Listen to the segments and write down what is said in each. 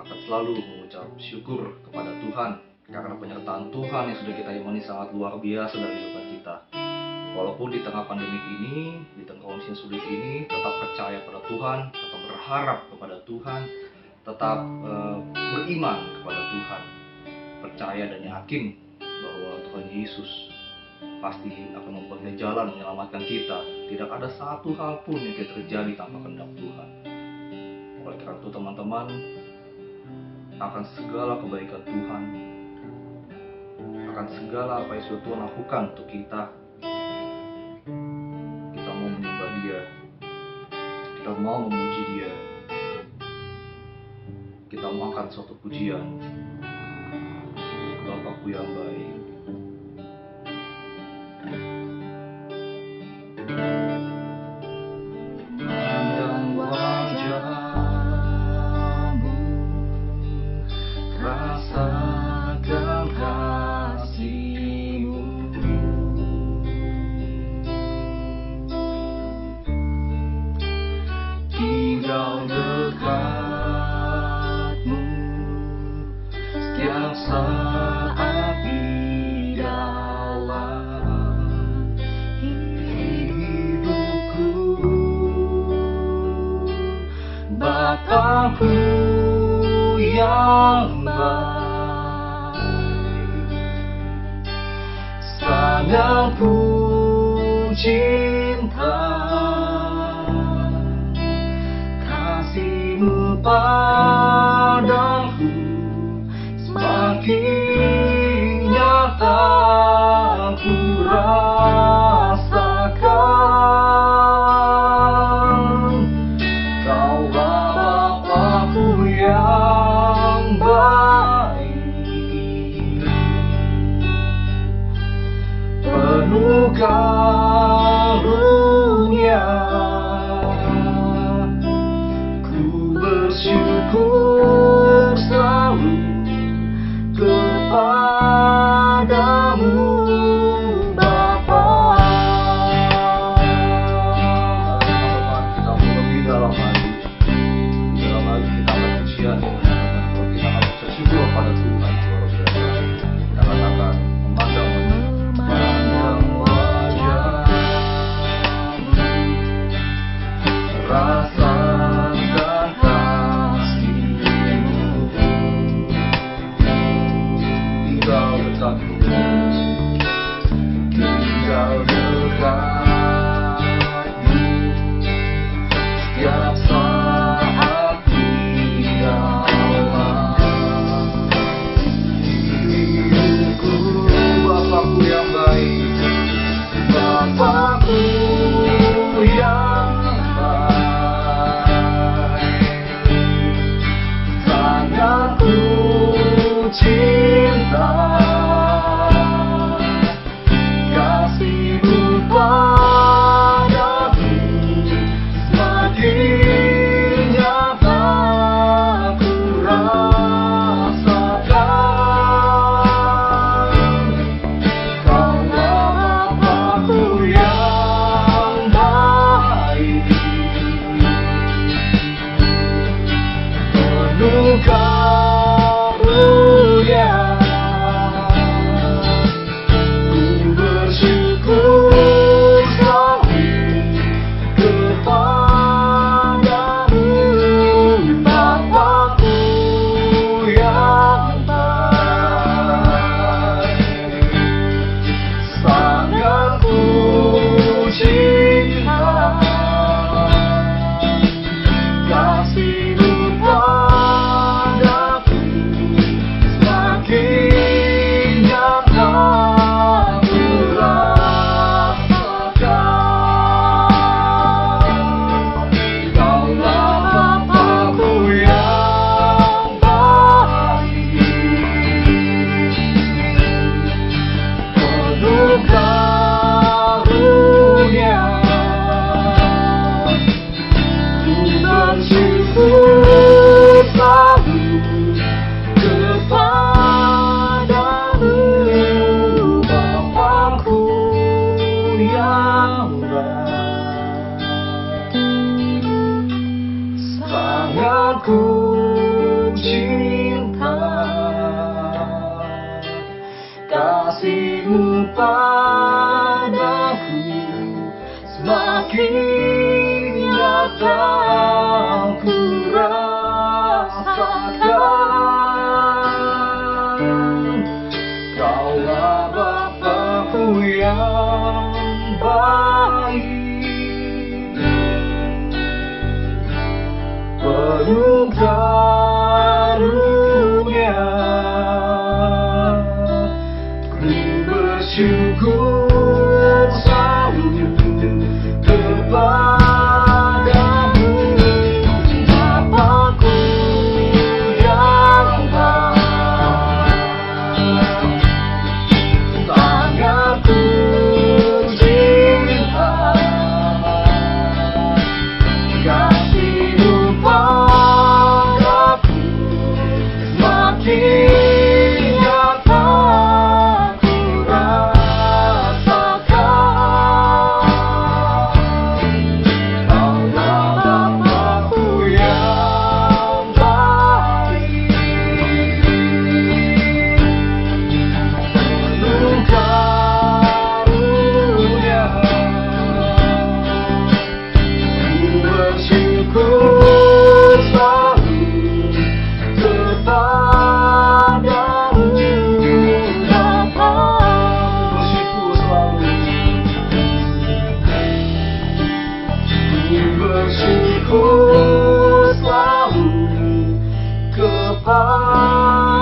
akan selalu mengucap syukur kepada Tuhan karena penyertaan Tuhan yang sudah kita imani sangat luar biasa dalam kehidupan kita. Walaupun di tengah pandemi ini, di tengah kondisi yang sulit ini, tetap percaya pada Tuhan, tetap berharap kepada Tuhan, tetap beriman kepada Tuhan, percaya dan yakin bahwa Tuhan Yesus pasti akan mempunyai jalan menyelamatkan kita. Tidak ada satu hal pun yang terjadi tanpa kehendak Tuhan. Oleh karena itu teman-teman, akan segala kebaikan Tuhan, akan segala apa yang sudah Tuhan lakukan untuk kita mau menyembah Dia, kita mau memuji Dia, kita mau angkat suatu pujian. Bapakku yang baik, pandang wajah-Mu, rasakan kasih-Mu, tinggal dekat-Mu setiap saat di dalam hidupku. Bapakku yang baik, sangat ku cinta, kasih-Mu padaku semakin nyata ku rasakan. Kaulah Bapakku yang baik, penuh karunia. Ku bersyukur selalu kepadamu, Bapa. Kita mau lebih dalam lagi, kita berpujian. Kalau kita nggak bisa syukur pada Tuhan, luar biasa. Kita katakan memandang wajah-Mu, rasakan kasih-Mu, tinggal dekat-Mu, tinggal dekat-Mu setiap saat di dalam hidupku. Bapakku yang baik, Bapakku yang baik, sangat ku cinta, kasih-Mu padaku semakin nyata ku rasakan. Kaulah Bapakku yang baik, penuh karunia. Ku bersyukur selalu kepadamu, Bapakku yang baik, sangat ku cinta, kasih-Mu padaku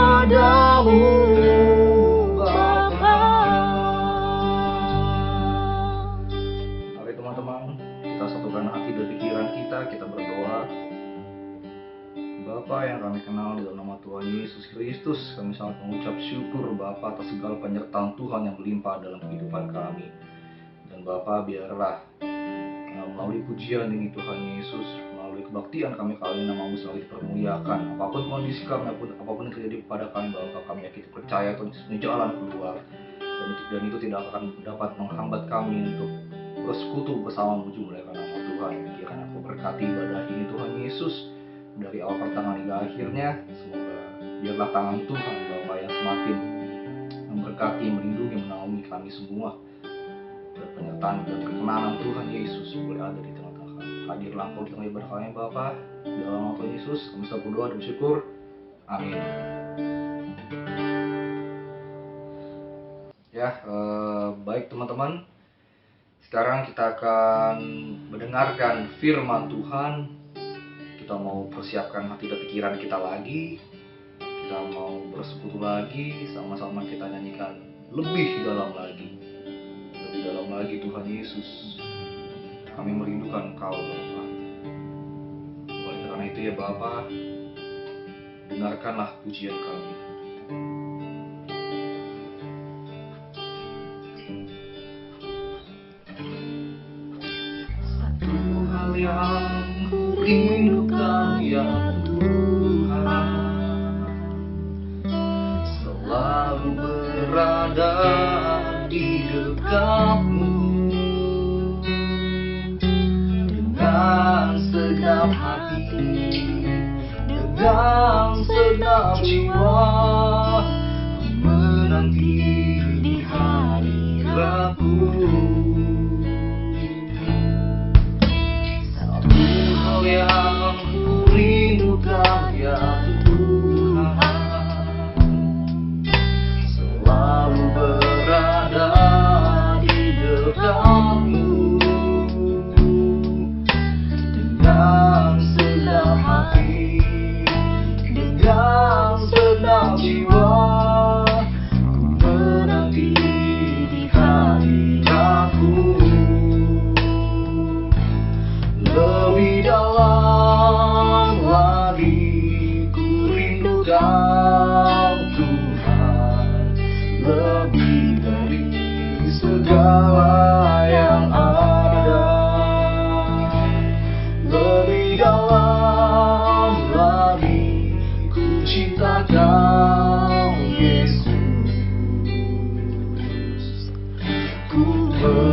padamu, Bapa. Mari teman-teman, kita satukan hati dan pikiran kita berdoa. Bapa yang kami kenal di dalam nama Tuhan Yesus Kristus, kami sangat mengucap syukur Bapa atas segala penyertaan Tuhan yang berlimpah dalam kehidupan kami. Dan Bapa, biarlah melalui pujian ini Tuhan Yesus, melalui kebaktian kami kali ini namamu selalu dipermuliakan. Apapun kondisi kami, apapun yang terjadi kepada kami, Bapa, kami yakin percaya Tuhan Yesus punya jalan keluar, dan itu tidak akan dapat menghambat kami untuk bersekutu bersama memuliakan nama Tuhan. Kiranya aku berkati ibadah ini Tuhan Yesus dari awal pertengahan hingga akhirnya. Semoga biarlah tangan Tuhan Bapa yang semakin memberkati, melindungi, menaungi kami semua, dan penyertaan dan perkenanan Tuhan Yesus boleh ada di tengah-tengah kami. Hadirlah Engkau di tengah ibadah kami Bapa, di dalam nama Tuhan Yesus kami selalu berdoa dan bersyukur. Amin. Ya, baik teman-teman, sekarang kita akan mendengarkan firman Tuhan. Kita mau persiapkan hati dan pikiran kita lagi. Kita mau bersekutu lagi, sama-sama kita nyanyikan lebih dalam lagi. Lebih dalam lagi Tuhan Yesus. Kami merindukan Engkau Bapa. Oleh karena itu ya Bapa, dengarkanlah pujian kami. Satu hal yang rindukan ya Tuhan, selalu berada di dekatmu, dengan segenap hati, dengan segenap jiwa, menanti di hadiratmu. Yang ku rindukan ya Tuhan, selalu berada di dekatmu, dengan segenap hati, dengan segenap jiwa, ku menanti di hadiratmu. Lebih dalam lagi ku rindukan Tuhan, lebih dari segala yang ada. Lebih dalam lagi ku cintakan Yesus, ku mengasihi.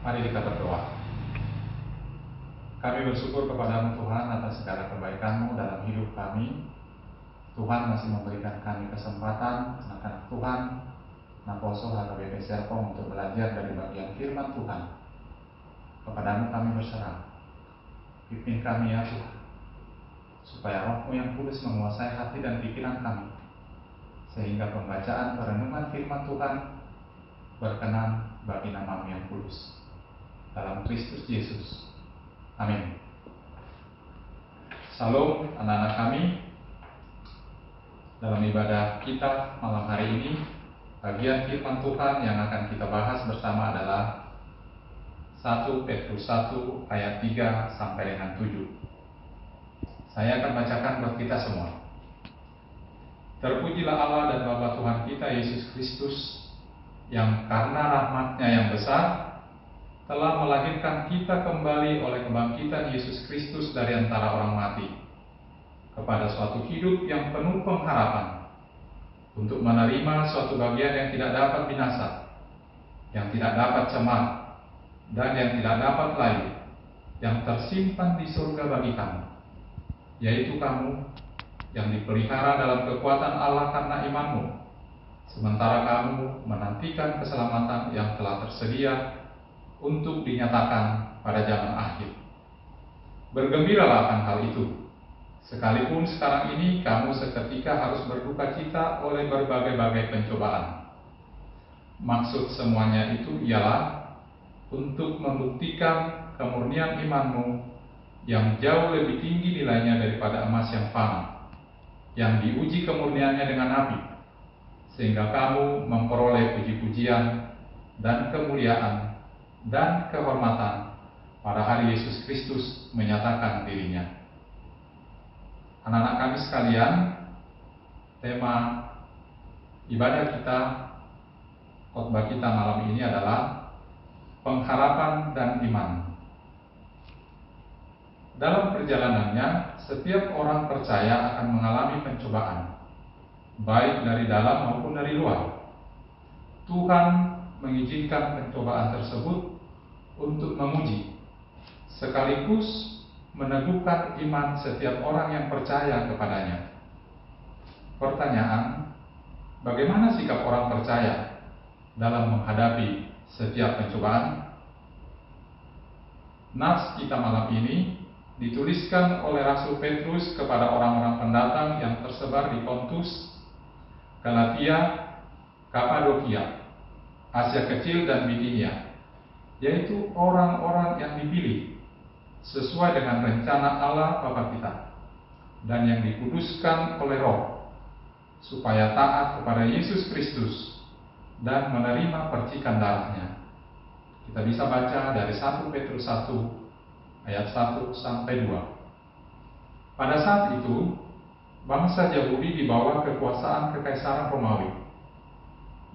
Mari kita berdoa. Kami bersyukur kepadamu Tuhan atas segala kebaikan-Mu dalam hidup kami. Tuhan masih memberikan kami kesempatan, anak-anak Tuhan, Naposo HKBP Serpong untuk belajar dari bagian firman Tuhan. Kepadamu kami berserah. Pimpin kami ya Tuhan, supaya Roh-Mu yang kudus menguasai hati dan pikiran kami, sehingga pembacaan perenungan firman Tuhan berkenan bagi nama-Mu yang kudus. Dalam Kristus Yesus. Amin. Salam anak-anak kami. Dalam ibadah kita malam hari ini, bagian firman Tuhan yang akan kita bahas bersama adalah 1 Petrus 1 ayat 3 sampai dengan 7. Saya akan bacakan buat kita semua. Terpujilah Allah dan Bapa Tuhan kita Yesus Kristus, yang karena rahmat-Nya yang besar telah melahirkan kita kembali oleh kebangkitan Yesus Kristus dari antara orang mati kepada suatu hidup yang penuh pengharapan, untuk menerima suatu bagian yang tidak dapat binasa, yang tidak dapat cemar, dan yang tidak dapat lain, yang tersimpan di surga bagi kamu, yaitu kamu yang dipelihara dalam kekuatan Allah karena imanmu, sementara kamu menantikan keselamatan yang telah tersedia untuk dinyatakan pada zaman akhir. Bergembiralah akan hal itu, sekalipun sekarang ini kamu seketika harus berduka cita oleh berbagai-bagai pencobaan. Maksud semuanya itu ialah untuk membuktikan kemurnian imanmu yang jauh lebih tinggi nilainya daripada emas yang fana, yang diuji kemurniannya dengan api, sehingga kamu memperoleh puji-pujian dan kemuliaan dan kehormatan pada hari Yesus Kristus menyatakan dirinya. Anak-anak kami sekalian, tema ibadah kita, khotbah kita malam ini adalah pengharapan dan iman. Dalam perjalanannya, setiap orang percaya akan mengalami pencobaan, baik dari dalam maupun dari luar. Tuhan mengizinkan pencobaan tersebut untuk menguji, sekaligus meneguhkan iman setiap orang yang percaya kepadanya. Pertanyaan, bagaimana sikap orang percaya dalam menghadapi setiap pencobaan? Nas kita malam ini dituliskan oleh Rasul Petrus kepada orang-orang pendatang yang tersebar di Pontus, Galatia, Kapadokia, Asia Kecil dan Bitinia, yaitu orang-orang yang dipilih sesuai dengan rencana Allah Bapa kita dan yang dikuduskan oleh Roh, supaya taat kepada Yesus Kristus dan menerima percikan darahnya. Kita bisa baca dari 1 Petrus 1 ayat 1 sampai 2. Pada saat itu, bangsa Yahudi di bawah kekuasaan Kekaisaran Romawi,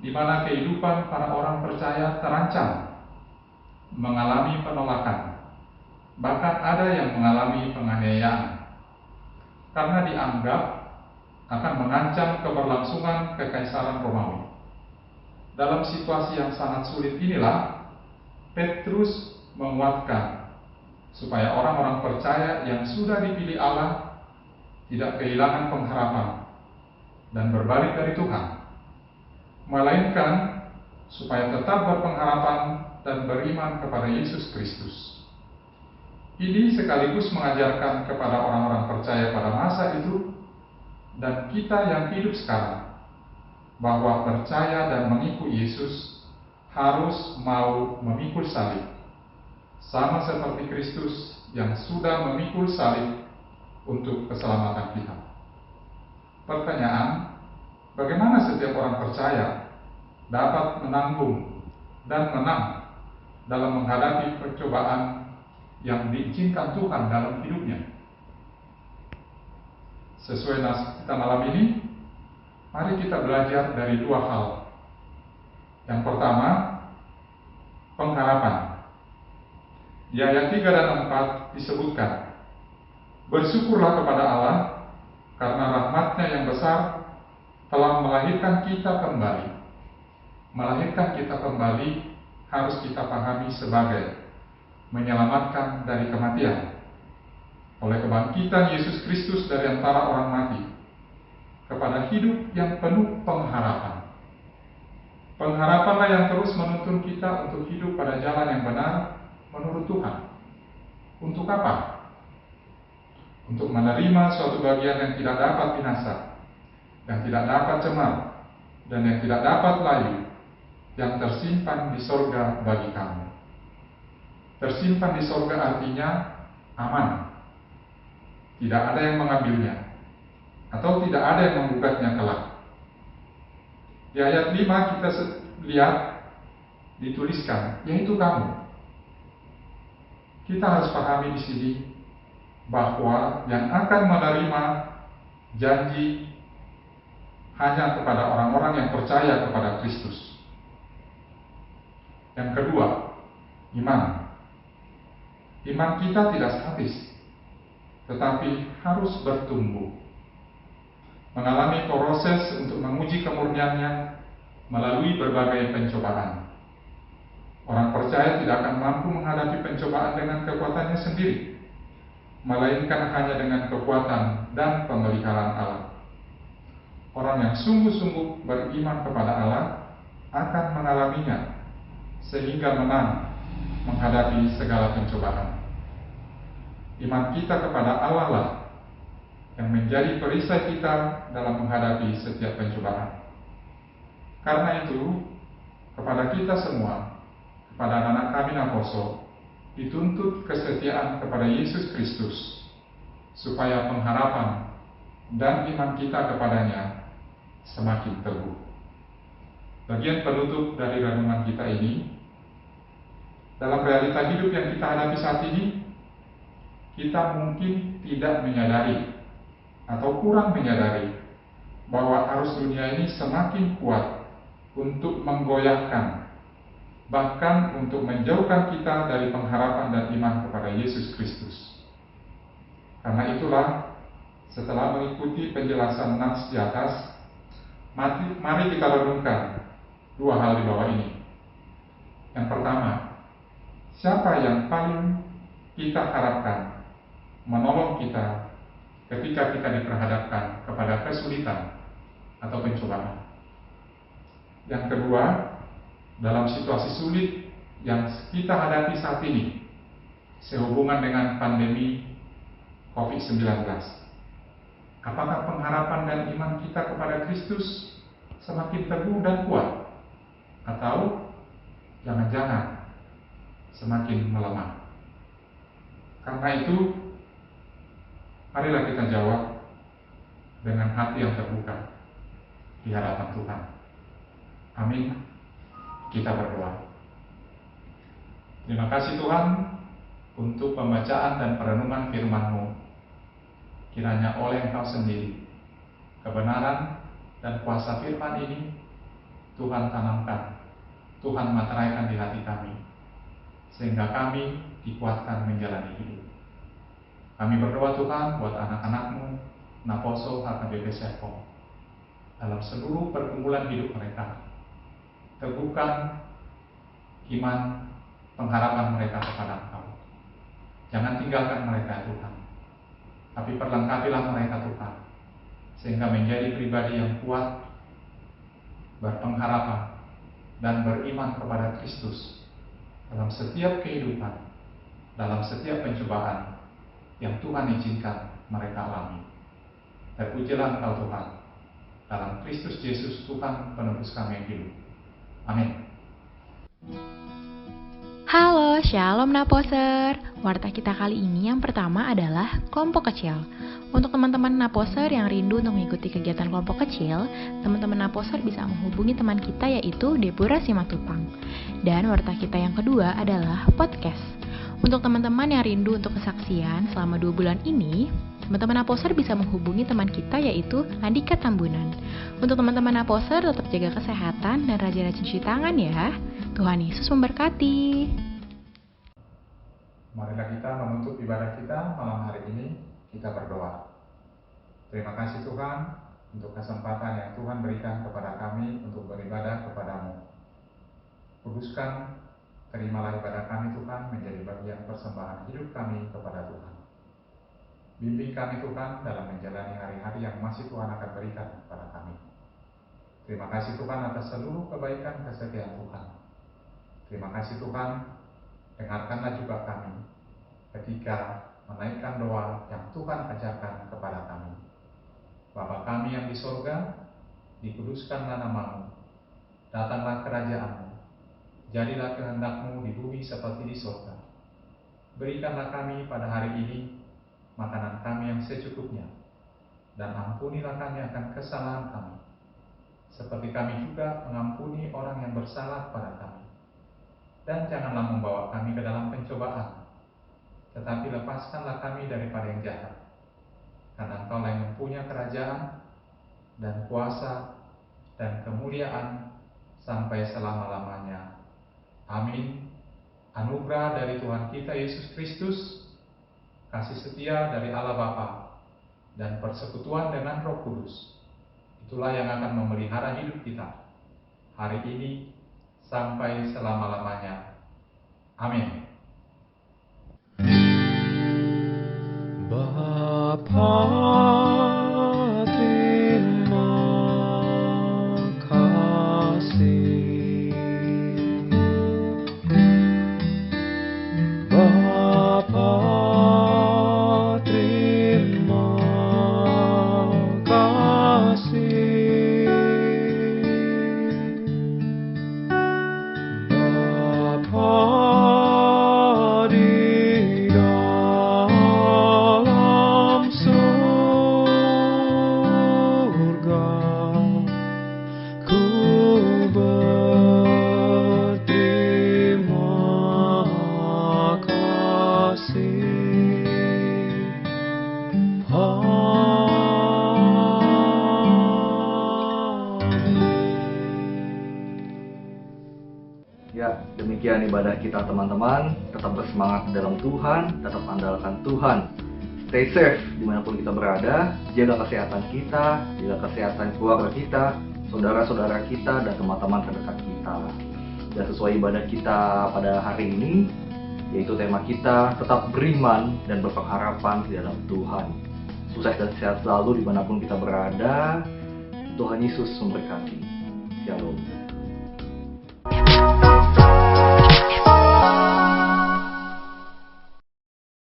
di mana kehidupan para orang percaya terancam, mengalami penolakan, bahkan ada yang mengalami penganiayaan, karena dianggap akan mengancam keberlangsungan Kekaisaran Romawi. Dalam situasi yang sangat sulit inilah, Petrus menguatkan supaya orang-orang percaya yang sudah dipilih Allah tidak kehilangan pengharapan dan berbalik dari Tuhan, melainkan supaya tetap berpengharapan dan beriman kepada Yesus Kristus. Ini sekaligus mengajarkan kepada orang-orang percaya pada masa itu dan kita yang hidup sekarang, bahwa percaya dan mengikut Yesus harus mau memikul salib, sama seperti Kristus yang sudah memikul salib untuk keselamatan kita. Pertanyaan, bagaimana setiap orang percaya dapat menanggung dan menang dalam menghadapi percobaan yang diizinkan Tuhan dalam hidupnya? Sesuai nas kita malam ini, mari kita belajar dari dua hal. Yang pertama, pengharapan. Di ayat 3 dan 4 disebutkan, bersyukurlah kepada Allah karena rahmat-Nya yang besar telah melahirkan kita kembali harus kita pahami sebagai menyelamatkan dari kematian oleh kebangkitan Yesus Kristus dari antara orang mati kepada hidup yang penuh pengharapan. Pengharapanlah yang terus menuntun kita untuk hidup pada jalan yang benar menurut Tuhan. Untuk apa? Untuk menerima suatu bagian yang tidak dapat binasa, yang tidak dapat cemar, dan yang tidak dapat layu, yang tersimpan di sorga bagi kamu. Tersimpan di sorga artinya aman. Tidak ada yang mengambilnya, atau tidak ada yang menggugatnya kelak. Di ayat 5 kita lihat dituliskan, yaitu kamu. Kita harus pahami di sini bahwa yang akan menerima janji hanya kepada orang-orang yang percaya kepada Kristus. Yang kedua, iman. Iman kita tidak statis, tetapi harus bertumbuh, mengalami proses untuk menguji kemurniannya melalui berbagai pencobaan. Orang percaya tidak akan mampu menghadapi pencobaan dengan kekuatannya sendiri, melainkan hanya dengan kekuatan dan pemeliharaan Allah. Orang yang sungguh-sungguh beriman kepada Allah akan mengalaminya, sehingga menang menghadapi segala pencobaan. Iman kita kepada Allah lah yang menjadi perisai kita dalam menghadapi setiap pencobaan. Karena itu, kepada kita semua, kepada anak kami Naposo, dituntut kesetiaan kepada Yesus Kristus, supaya pengharapan dan iman kita kepadanya semakin teguh. Bagian penutup dari renungan kita ini, dalam realita hidup yang kita hadapi saat ini, kita mungkin tidak menyadari atau kurang menyadari bahwa arus dunia ini semakin kuat untuk menggoyahkan, bahkan untuk menjauhkan kita dari pengharapan dan iman kepada Yesus Kristus. Karena itulah, setelah mengikuti penjelasan nas di atas, mari kita renungkan dua hal di bawah ini. Yang pertama, siapa yang paling kita harapkan menolong kita ketika kita diperhadapkan kepada kesulitan atau pencobaan? Yang kedua, dalam situasi sulit yang kita hadapi saat ini, sehubungan dengan pandemi COVID-19, apakah pengharapan dan iman kita kepada Kristus semakin teguh dan kuat, atau jangan-jangan semakin melemah? Karena itu, marilah kita jawab dengan hati yang terbuka di hadapan Tuhan. Amin. Kita berdoa. Terima kasih Tuhan untuk pembacaan dan perenungan firman-Mu. Kiranya oleh Engkau sendiri, kebenaran dan kuasa firman ini Tuhan tanamkan, Tuhan materaikan di hati kami, sehingga kami dikuatkan menjalani hidup. Kami berdoa Tuhan buat anak-anak-Mu, Naposo HKBP Serpong, dalam seluruh pergumulan hidup mereka. Teguhkan iman, pengharapan mereka kepada Engkau. Jangan tinggalkan mereka Tuhan, tapi perlengkapilah mereka Tuhan, sehingga menjadi pribadi yang kuat, berpengharapan, dan beriman kepada Kristus dalam setiap kehidupan, dalam setiap pencobaan yang Tuhan izinkan mereka alami. Terpujilah Engkau Tuhan, dalam Kristus Yesus Tuhan penebus kami yang hidup. Amin. Halo, Shalom Naposer. Warta kita kali ini yang pertama adalah kelompok kecil. Untuk teman-teman Naposer yang rindu untuk mengikuti kegiatan kelompok kecil, teman-teman Naposer bisa menghubungi teman kita yaitu Depura Simatupang. Dan warta kita yang kedua adalah podcast. Untuk teman-teman yang rindu untuk kesaksian selama 2 bulan ini, teman-teman Naposer bisa menghubungi teman kita yaitu Andika Tambunan. Untuk teman-teman Naposer tetap jaga kesehatan dan rajin-rajin cuci tangan ya. Tuhan Yesus memberkati. Marilah kita menutup ibadah kita malam hari ini, kita berdoa. Terima kasih Tuhan untuk kesempatan yang Tuhan berikan kepada kami untuk beribadah kepada-Mu. Kuduskan terimalah ibadah kami Tuhan menjadi bagian persembahan hidup kami kepada Tuhan. Bimbing kami Tuhan dalam menjalani hari-hari yang masih Tuhan akan berikan kepada kami. Terima kasih Tuhan atas seluruh kebaikan kesetiaan Tuhan. Terima kasih Tuhan, dengarkanlah juga kami ketika menaikkan doa yang Tuhan ajarkan kepada kami. Bapa kami yang di sorga, dikuduskanlah nama-Mu, datanglah kerajaan-Mu, jadilah kehendak-Mu di bumi seperti di sorga. Berikanlah kami pada hari ini makanan kami yang secukupnya, dan ampunilah kami akan kesalahan kami, seperti kami juga mengampuni orang yang bersalah pada kami. Dan janganlah membawa kami ke dalam pencobaan, tetapi lepaskanlah kami daripada yang jahat. Karena Engkau yang mempunyai kerajaan, dan kuasa, dan kemuliaan, sampai selama-lamanya. Amin. Anugerah dari Tuhan kita Yesus Kristus, kasih setia dari Allah Bapa, dan persekutuan dengan Roh Kudus, itulah yang akan memelihara hidup kita hari ini sampai selama-lamanya. Amin. Bapa, terima kasih. Bapa, terima kasih. Bapa di dalam surga, ku berterima kasih. Ya, demikian ibadah kita teman-teman. Tetap bersemangat dalam Tuhan, tetap andalkan Tuhan. Stay safe dimanapun kita berada, jaga kesehatan kita, jaga kesehatan keluarga kita, saudara-saudara kita, dan teman-teman terdekat kita. Dan sesuai ibadah kita pada hari ini, yaitu tema kita tetap beriman dan berpengharapan di dalam Tuhan. Sukses dan sehat selalu dimanapun kita berada. Tuhan Yesus memberkati. Shalom.